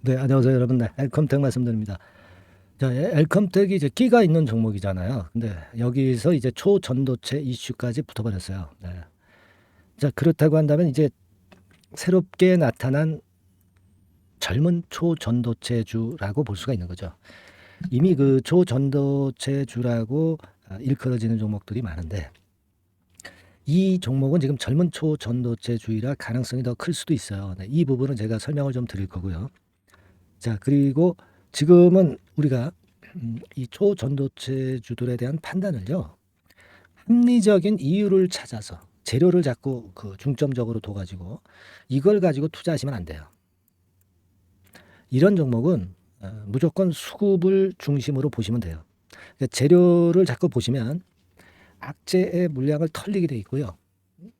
네, 안녕하세요, 여러분. 네, 엘컴텍 말씀드립니다. 자, 엘컴텍이 이제 끼가 있는 종목이잖아요. 근데 여기서 이제 초전도체 이슈까지 붙어버렸어요. 네. 자, 그렇다고 한다면 이제 새롭게 나타난 젊은 초전도체주라고 볼 수가 있는 거죠. 이미 그 초전도체주라고 일컬어지는 종목들이 많은데 이 종목은 지금 젊은 초전도체주의라 가능성이 더 클 수도 있어요. 네, 이 부분은 제가 설명을 좀 드릴 거고요. 자, 그리고 지금은 우리가 이 초전도체주들에 대한 판단을요, 합리적인 이유를 찾아서 재료를 자꾸 그 중점적으로 둬가지고 이걸 가지고 투자하시면 안 돼요. 이런 종목은 무조건 수급을 중심으로 보시면 돼요. 그러니까 재료를 자꾸 보시면 악재의 물량을 털리게 돼 있고요.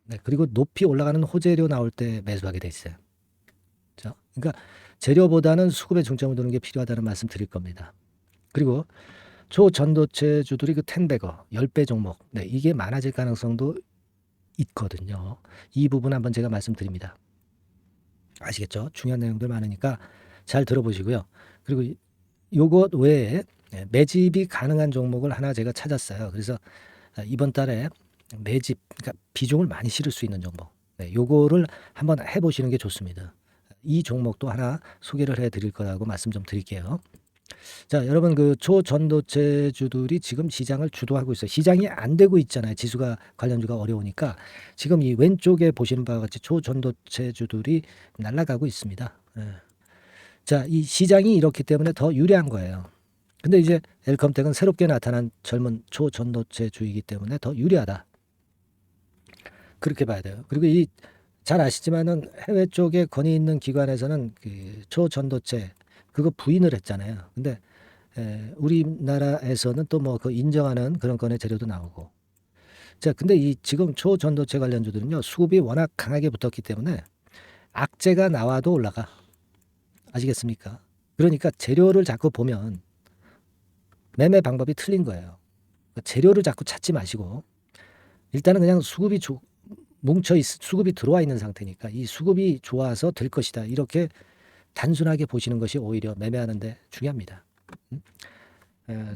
네, 그리고 높이 올라가는 호재료 나올 때 매수하게 돼 있어요. 그렇죠? 그러니까 재료보다는 수급에 중점을 두는 게 필요하다는 말씀 드릴 겁니다. 그리고 초전도체주들이 그 10배거 10배 종목, 네, 이게 많아질 가능성도 있거든요. 이 부분 한번 제가 말씀드립니다. 아시겠죠? 중요한 내용들 많으니까 잘 들어보시고요. 그리고 요것 외에 매집이 가능한 종목을 하나 제가 찾았어요. 그래서 이번 달에 매집, 그러니까 비중을 많이 실을 수 있는 종목, 네, 요거를 한번 해보시는 게 좋습니다. 이 종목도 하나 소개를 해드릴 거라고 말씀 좀 드릴게요. 자, 여러분 그 초전도체주들이 지금 시장을 주도하고 있어요. 시장이 안 되고 있잖아요. 지수가 관련주가 어려우니까 지금 이 왼쪽에 보시는 바와 같이 초전도체주들이 날아가고 있습니다. 예. 자, 이 시장이 이렇기 때문에 더 유리한 거예요. 근데 이제 엘컴텍은 새롭게 나타난 젊은 초전도체주이기 때문에 더 유리하다. 그렇게 봐야 돼요. 그리고 이 잘 아시지만은 해외 쪽에 권위 있는 기관에서는 그 초전도체 그거 부인을 했잖아요. 근데 우리나라에서는 또 뭐 그 인정하는 그런 건의 재료도 나오고. 자, 근데 이 지금 초전도체 관련주들은요, 수급이 워낙 강하게 붙었기 때문에 악재가 나와도 올라가. 아시겠습니까? 그러니까 재료를 자꾸 보면 매매 방법이 틀린 거예요. 그러니까 재료를 자꾸 찾지 마시고 일단은 그냥 수급이 들어와 있는 상태니까 이 수급이 좋아서 될 것이다. 이렇게 단순하게 보시는 것이 오히려 매매하는데 중요합니다.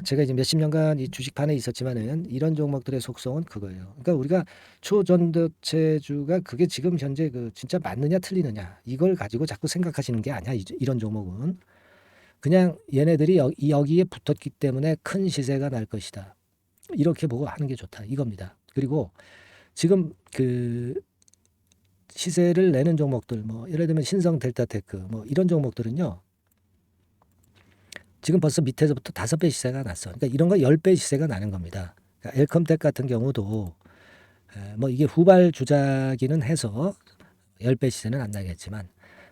제가 이제 몇십 년간 이 주식판에 있었지만은 이런 종목들의 속성은 그거예요. 그러니까 우리가 초전도체주가 그게 지금 현재 그 진짜 맞느냐 틀리느냐 이걸 가지고 자꾸 생각하시는 게 아니야. 이런 종목은 그냥 얘네들이 여기에 붙었기 때문에 큰 시세가 날 것이다. 이렇게 보고 하는 게 좋다. 이겁니다. 그리고 지금 그 시세를 내는 종목들 뭐 예를 들면 신성 델타테크 뭐 이런 종목들은요. 지금 벌써 밑에서부터 5배 시세가 났어. 그러니까 이런 거 10배 시세가 나는 겁니다. 그러니까 엘컴텍 같은 경우도 뭐 이게 후발 주자기는 해서 10배 시세는 안 나겠지만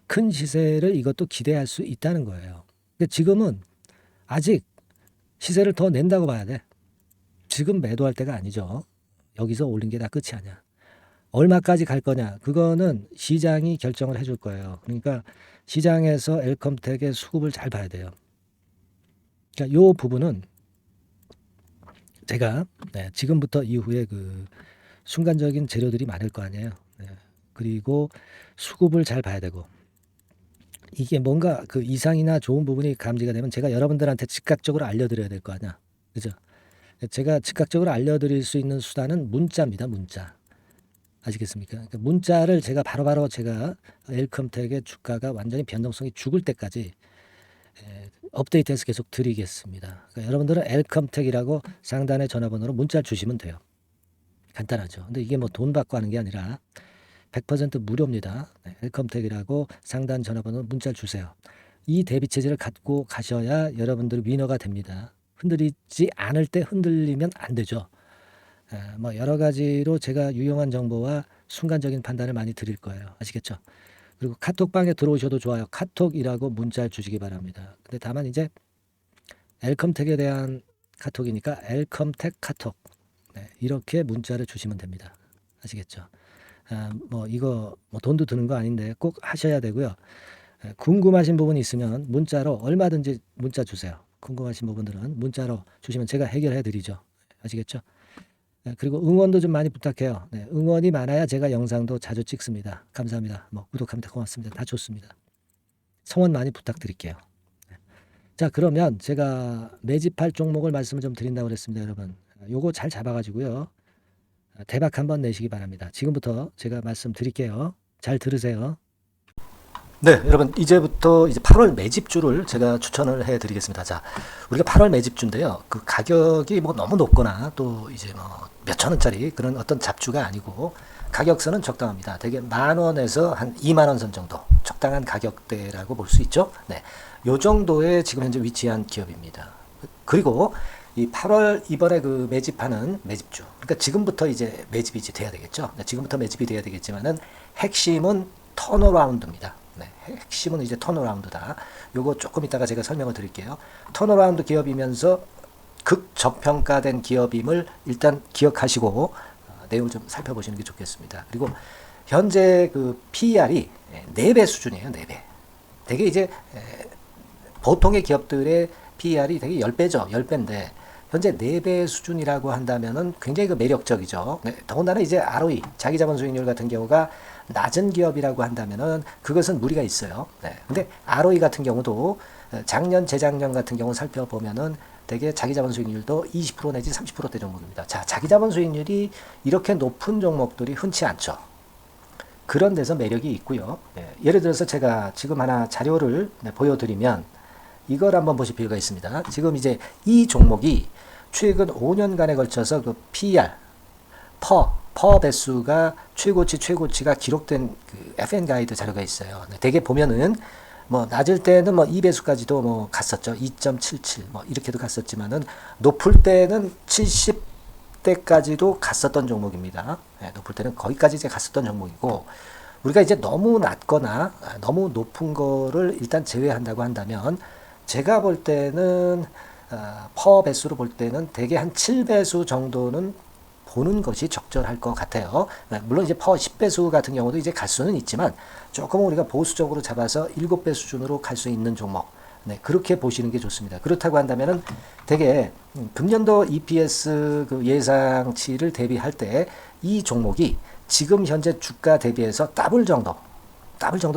큰 시세를 이것도 기대할 수 있다는 거예요. 근데 지금은 아직 시세를 더 낸다고 봐야 돼. 지금 매도할 때가 아니죠. 여기서 올린 게 다 끝이 아니야. 얼마까지 갈 거냐? 그거는 시장이 결정을 해줄 거예요. 그러니까 시장에서 엘컴텍의 수급을 잘 봐야 돼요. 그러니까 요 부분은 제가 지금부터 이후에 그 순간적인 재료들이 많을 거 아니에요. 그리고 수급을 잘 봐야 되고 이게 뭔가 그 이상이나 좋은 부분이 감지가 되면 제가 여러분들한테 즉각적으로 알려드려야 될 거 아니야. 그죠? 제가 즉각적으로 알려드릴 수 있는 수단은 문자입니다. 문자. 아시겠습니까? 그러니까 문자를 제가 바로바로 제가 엘컴텍의 주가가 완전히 변동성이 죽을 때까지 업데이트해서 계속 드리겠습니다. 그러니까 여러분들은 엘컴텍이라고 상단의 전화번호로 문자를 주시면 돼요. 간단하죠. 근데 이게 뭐 돈 받고 하는 게 아니라 100% 무료입니다. 엘컴텍이라고 상단 전화번호로 문자를 주세요. 이 대비 체제를 갖고 가셔야 여러분들 위너가 됩니다. 흔들리지 않을 때 흔들리면 안 되죠. 뭐 여러 가지로 제가 유용한 정보와 순간적인 판단을 많이 드릴 거예요. 아시겠죠? 그리고 카톡방에 들어오셔도 좋아요. 카톡이라고 문자를 주시기 바랍니다. 근데 다만 이제 엘컴텍에 대한 카톡이니까 엘컴텍 카톡, 이렇게 문자를 주시면 됩니다. 아시겠죠? 뭐 이거 뭐 돈도 드는 거 아닌데 꼭 하셔야 되고요. 궁금하신 부분이 있으면 문자로 얼마든지 문자 주세요. 궁금하신 부분들은 문자로 주시면 제가 해결해 드리죠. 아시겠죠? 그리고 응원도 좀 많이 부탁해요. 응원이 많아야 제가 영상도 자주 찍습니다. 감사합니다. 뭐 구독합니다. 고맙습니다. 다 좋습니다. 성원 많이 부탁드릴게요. 자, 그러면 제가 매집할 종목을 말씀을 좀 드린다고 그랬습니다, 여러분. 요거 잘 잡아가지고요. 대박 한번 내시기 바랍니다. 지금부터 제가 말씀드릴게요. 잘 들으세요. 네, 여러분 이제부터 이제 8월 매집주를 제가 추천을 해드리겠습니다. 자, 우리가 8월 매집주인데요. 그 가격이 뭐 너무 높거나 또 이제 뭐 몇천 원짜리 그런 어떤 잡주가 아니고 가격선은 적당합니다. 대개 10,000원에서 한 20,000원 선 정도 적당한 가격대라고 볼 수 있죠. 네, 요 정도의 지금 현재 위치한 기업입니다. 그리고 이 8월 이번에 그 매집하는 매집주, 그러니까 지금부터 이제 매집이 이제 돼야 되겠죠. 네, 지금부터 매집이 돼야 되겠지만은 핵심은 턴어라운드입니다. 네, 핵심은 이제 턴어라운드다. 요거 조금 이따가 제가 설명을 드릴게요. 턴어라운드 기업이면서 극저평가된 기업임을 일단 기억하시고 내용을 좀 살펴보시는 게 좋겠습니다. 그리고 현재 그 PER이 4배 수준이에요. 4배. 되게 이제 보통의 기업들의 PER이 되게 10배죠. 10배인데 현재 4배 수준이라고 한다면은 굉장히 그 매력적이죠. 네, 더군다나 이제 ROE, 자기자본 수익률 같은 경우가 낮은 기업이라고 한다면은 그것은 무리가 있어요. 네. 근데 ROE 같은 경우도 작년, 재작년 같은 경우 살펴보면은 되게 자기자본 수익률도 20% 내지 30%대 종목입니다. 자, 자기자본 수익률이 이렇게 높은 종목들이 흔치 않죠. 그런 데서 매력이 있고요. 네. 예를 들어서 제가 지금 하나 자료를 보여드리면 이걸 한번 보실 필요가 있습니다. 지금 이제 이 종목이 최근 5년간에 걸쳐서 그 PER, 퍼 배수가 최고치가 기록된 그 FN 가이드 자료가 있어요. 네, 대개 보면은 뭐 낮을 때는 뭐 2배수까지도 뭐 갔었죠. 2.77 뭐 이렇게도 갔었지만은 높을 때는 70대까지도 갔었던 종목입니다. 네, 높을 때는 거기까지 이제 갔었던 종목이고 우리가 이제 너무 낮거나 너무 높은 거를 일단 제외한다고 한다면 제가 볼 때는 퍼 배수로 볼 때는 대개 한 7배수 정도는 보는 것이 적절할 것 같아요. 물론 이제 퍼 10배수 같은 경우도 이제 갈 수는 있지만 조금 우리가 보수적으로 잡아서 7배 수준으로 갈 수 있는 종목. 네, 그렇게 보시는 게 좋습니다. 그렇다고 한다면은 되게 금년도 EPS 그 예상치를 대비할 때 이 종목이 지금 현재 주가 대비해서 더블 정도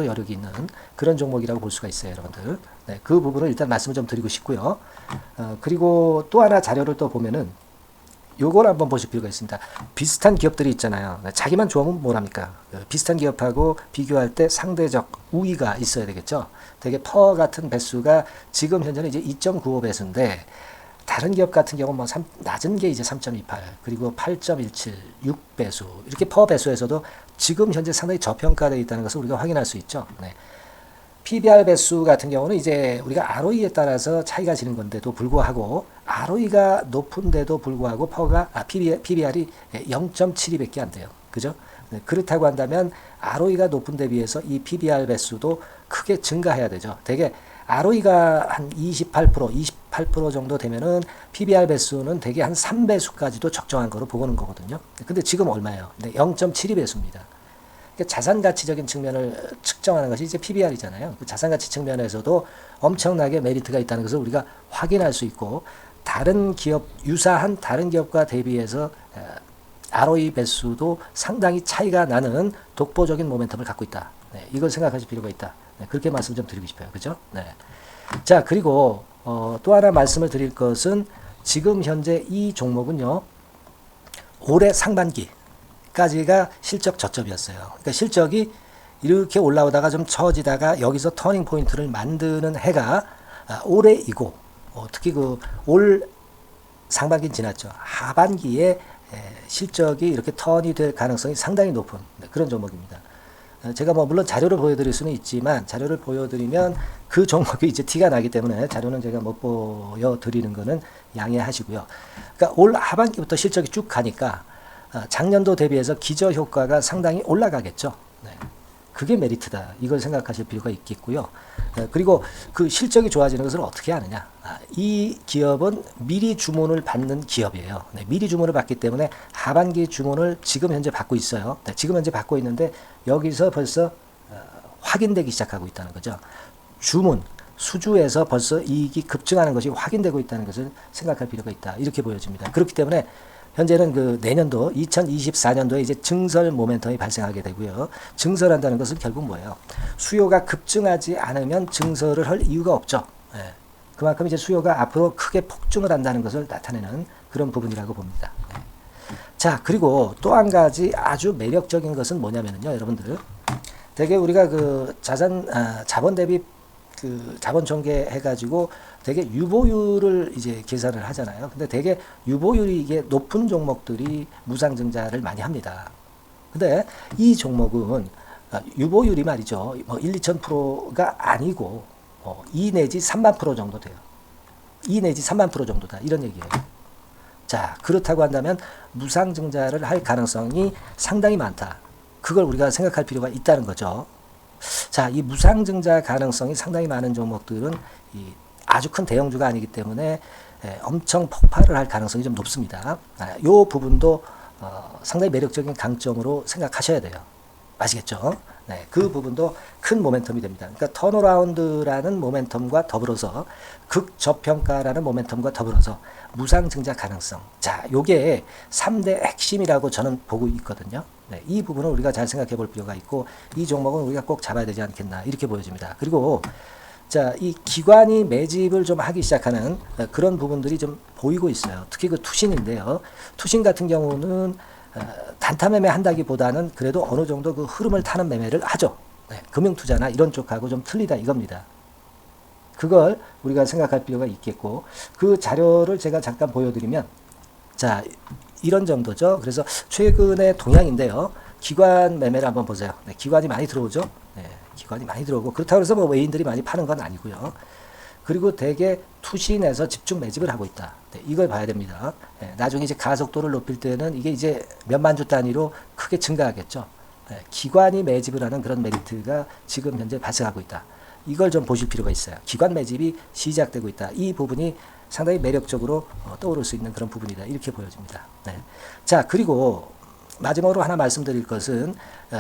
여력이 있는 그런 종목이라고 볼 수가 있어요, 여러분들. 네, 그 부분을 일단 말씀을 좀 드리고 싶고요. 그리고 또 하나 자료를 또 보면은 요걸 한번 보실 필요가 있습니다. 비슷한 기업들이 있잖아요. 자기만 좋으면 뭐랍니까? 비슷한 기업하고 비교할 때 상대적 우위가 있어야 되겠죠. 되게 퍼 같은 배수가 지금 현재는 이제 2.95배수인데 다른 기업 같은 경우는 뭐 낮은 게 이제 3.28 그리고 8.17 6배수 이렇게 퍼 배수에서도 지금 현재 상당히 저평가되어 있다는 것을 우리가 확인할 수 있죠. 네. PBR 배수 같은 경우는 이제 우리가 ROE에 따라서 차이가 지는 건데도 불구하고 ROE가 높은데도 불구하고 PBR이 0.72밖에 안 돼요. 그죠? 네, 그렇다고 한다면 ROE가 높은 데 비해서 이 PBR 배수도 크게 증가해야 되죠. 되게 ROE가 한 28% 정도 되면은 PBR 배수는 되게 한 3배수까지도 적정한 거로 보고는 거거든요. 근데 지금 얼마예요? 네, 0.72배수입니다. 자산 가치적인 측면을 측정하는 것이 이제 PBR이잖아요. 그 자산 가치 측면에서도 엄청나게 메리트가 있다는 것을 우리가 확인할 수 있고 다른 기업 유사한 다른 기업과 대비해서 ROE 배수도 상당히 차이가 나는 독보적인 모멘텀을 갖고 있다. 네, 이걸 생각하실 필요가 있다. 네, 그렇게 말씀 좀 드리고 싶어요. 그죠? 네. 자, 그리고 또 하나 말씀을 드릴 것은 지금 현재 이 종목은요. 올해 상반기까지가 실적 저점이었어요. 그러니까 실적이 이렇게 올라오다가 좀 처지다가 여기서 터닝 포인트를 만드는 해가 올해이고 특히 그 올 상반기는 지났죠. 하반기에 실적이 이렇게 턴이 될 가능성이 상당히 높은 그런 종목입니다. 제가 뭐 물론 자료를 보여드릴 수는 있지만 자료를 보여드리면 그 종목이 이제 티가 나기 때문에 자료는 제가 못 보여드리는 거는 양해하시고요. 그러니까 올 하반기부터 실적이 쭉 가니까 작년도 대비해서 기저 효과가 상당히 올라가겠죠. 네. 그게 메리트다. 이걸 생각하실 필요가 있겠고요. 그리고 그 실적이 좋아지는 것을 어떻게 아느냐. 이 기업은 미리 주문을 받는 기업이에요. 네, 미리 주문을 받기 때문에 하반기 주문을 지금 현재 받고 있어요. 네, 지금 현재 받고 있는데 여기서 벌써 확인되기 시작하고 있다는 거죠. 주문, 수주에서 벌써 이익이 급증하는 것이 확인되고 있다는 것을 생각할 필요가 있다. 이렇게 보여집니다. 그렇기 때문에 현재는 그 내년도 2024년도에 이제 증설 모멘텀이 발생하게 되고요. 증설한다는 것은 결국 뭐예요? 수요가 급증하지 않으면 증설을 할 이유가 없죠. 예. 그만큼 이제 수요가 앞으로 크게 폭증을 한다는 것을 나타내는 그런 부분이라고 봅니다. 자, 그리고 또 한 가지 아주 매력적인 것은 뭐냐면요, 여러분들. 되게 우리가 그 자본 대비 그 자본 전개 해가지고 되게 유보율을 이제 계산을 하잖아요. 근데 되게 유보율이 이게 높은 종목들이 무상증자를 많이 합니다. 근데 이 종목은 유보율이 말이죠. 뭐 1, 2,000%가 아니고 2 내지 3만 프로 정도 돼요. 2 내지 3만 프로 정도다. 이런 얘기예요. 자, 그렇다고 한다면 무상증자를 할 가능성이 상당히 많다. 그걸 우리가 생각할 필요가 있다는 거죠. 자, 이 무상증자 가능성이 상당히 많은 종목들은 아주 큰 대형주가 아니기 때문에 엄청 폭발을 할 가능성이 좀 높습니다. 이 부분도 상당히 매력적인 강점으로 생각하셔야 돼요. 아시겠죠? 네, 그 부분도 큰 모멘텀이 됩니다. 그러니까 턴어라운드라는 모멘텀과 더불어서 극저평가라는 모멘텀과 더불어서 무상증자 가능성. 자, 요게 3대 핵심이라고 저는 보고 있거든요. 네, 이 부분을 우리가 잘 생각해 볼 필요가 있고 이 종목은 우리가 꼭 잡아야 되지 않겠나 이렇게 보여집니다. 그리고 자, 이 기관이 매집을 좀 하기 시작하는 그런 부분들이 좀 보이고 있어요. 특히 그 투신인데요. 투신 같은 경우는 단타 매매 한다기보다는 그래도 어느 정도 그 흐름을 타는 매매를 하죠. 네, 금융투자나 이런 쪽하고 좀 틀리다 이겁니다. 그걸 우리가 생각할 필요가 있겠고 그 자료를 제가 잠깐 보여드리면 자, 이런 정도죠. 그래서 최근의 동향인데요. 기관 매매를 한번 보세요. 네, 기관이 많이 들어오죠. 네, 기관이 많이 들어오고 그렇다고 해서 뭐 외인들이 많이 파는 건 아니고요. 그리고 대개 투신에서 집중 매집을 하고 있다. 네, 이걸 봐야 됩니다. 네, 나중에 이제 가속도를 높일 때는 이게 이제 몇만 주 단위로 크게 증가하겠죠. 네, 기관이 매집을 하는 그런 메리트가 지금 현재 발생하고 있다. 이걸 좀 보실 필요가 있어요. 기관 매집이 시작되고 있다. 이 부분이 상당히 매력적으로 떠오를 수 있는 그런 부분이다. 이렇게 보여집니다. 네. 자, 그리고 마지막으로 하나 말씀드릴 것은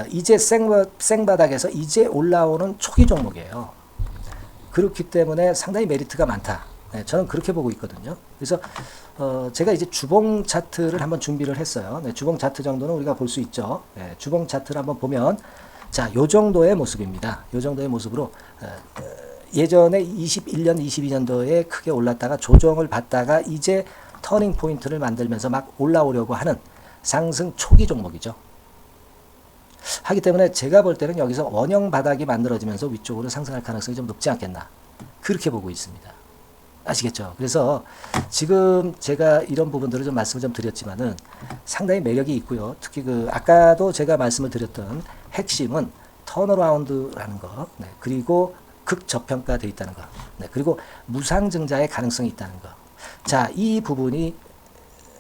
이제 생바닥에서 이제 올라오는 초기 종목이에요. 그렇기 때문에 상당히 메리트가 많다. 네, 저는 그렇게 보고 있거든요. 그래서 제가 이제 주봉 차트를 한번 준비를 했어요. 네, 주봉 차트 정도는 우리가 볼 수 있죠. 네, 주봉 차트를 한번 보면 자, 요 정도의 모습입니다. 요 정도의 모습으로 예전에 21년, 22년도에 크게 올랐다가 조정을 받다가 이제 터닝 포인트를 만들면서 막 올라오려고 하는 상승 초기 종목이죠. 하기 때문에 제가 볼 때는 여기서 원형 바닥이 만들어지면서 위쪽으로 상승할 가능성이 좀 높지 않겠나. 그렇게 보고 있습니다. 아시겠죠? 그래서 지금 제가 이런 부분들을 좀 말씀을 좀 드렸지만은 상당히 매력이 있고요. 특히 그 아까도 제가 말씀을 드렸던 핵심은 턴어라운드라는 거, 네, 그리고 극저평가되어 있다는 거, 네, 그리고 무상증자의 가능성이 있다는 거. 자, 이 부분이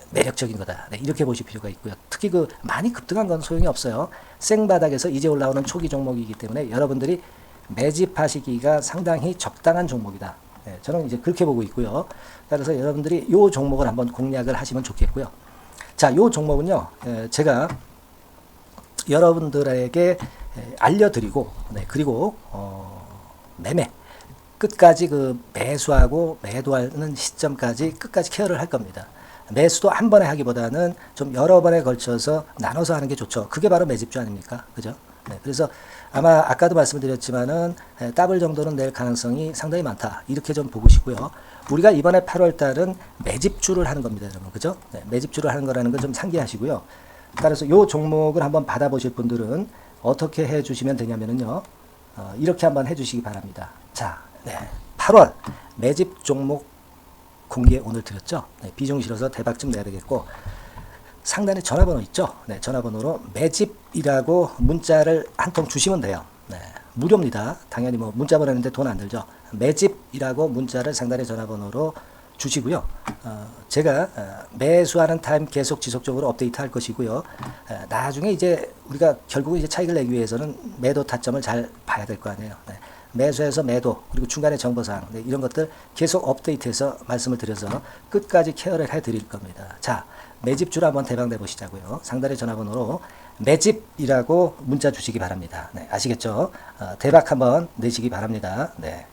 매력적인 거다. 네, 이렇게 보실 필요가 있고요. 특히 그 많이 급등한 건 소용이 없어요. 생바닥에서 이제 올라오는 초기 종목이기 때문에 여러분들이 매집하시기가 상당히 적당한 종목이다. 네, 저는 이제 그렇게 보고 있고요. 그래서 여러분들이 이 종목을 한번 공략을 하시면 좋겠고요. 자, 이 종목은요, 제가 여러분들에게 알려드리고, 네, 그리고 매매 끝까지 그 매수하고 매도하는 시점까지 끝까지 케어를 할 겁니다. 매수도 한 번에 하기보다는 좀 여러 번에 걸쳐서 나눠서 하는 게 좋죠. 그게 바로 매집주 아닙니까? 그죠? 네, 그래서 아마 아까도 말씀드렸지만은 더블 정도는 낼 가능성이 상당히 많다. 이렇게 좀 보시고요. 우리가 이번에 8월 달은 매집주를 하는 겁니다, 여러분. 그죠? 네, 매집주를 하는 거라는 걸 좀 상기하시고요. 따라서 이 종목을 한번 받아보실 분들은 어떻게 해 주시면 되냐면요. 이렇게 한번 해 주시기 바랍니다. 자, 네, 8월 매집 종목 공개 오늘 드렸죠. 네, 비중 실어서 대박 좀 내야 되겠고 상단에 전화번호 있죠. 네, 전화번호로 매집이라고 문자를 한 통 주시면 돼요. 네, 무료입니다. 당연히 뭐 문자 보내는데 돈 안 들죠. 매집이라고 문자를 상단의 전화번호로 주시고요. 제가 매수하는 타임 계속 지속적으로 업데이트 할 것이고요. 나중에 이제 우리가 결국은 이제 차익을 내기 위해서는 매도 타점을 잘 봐야 될 거 아니에요. 네. 매수해서 매도 그리고 중간에 정보사항, 네, 이런 것들 계속 업데이트해서 말씀을 드려서 끝까지 케어를 해드릴 겁니다. 자, 매집주로 한번 대박 내보시자고요. 상단의 전화번호로 매집이라고 문자 주시기 바랍니다. 네, 아시겠죠? 대박 한번 내시기 바랍니다. 네.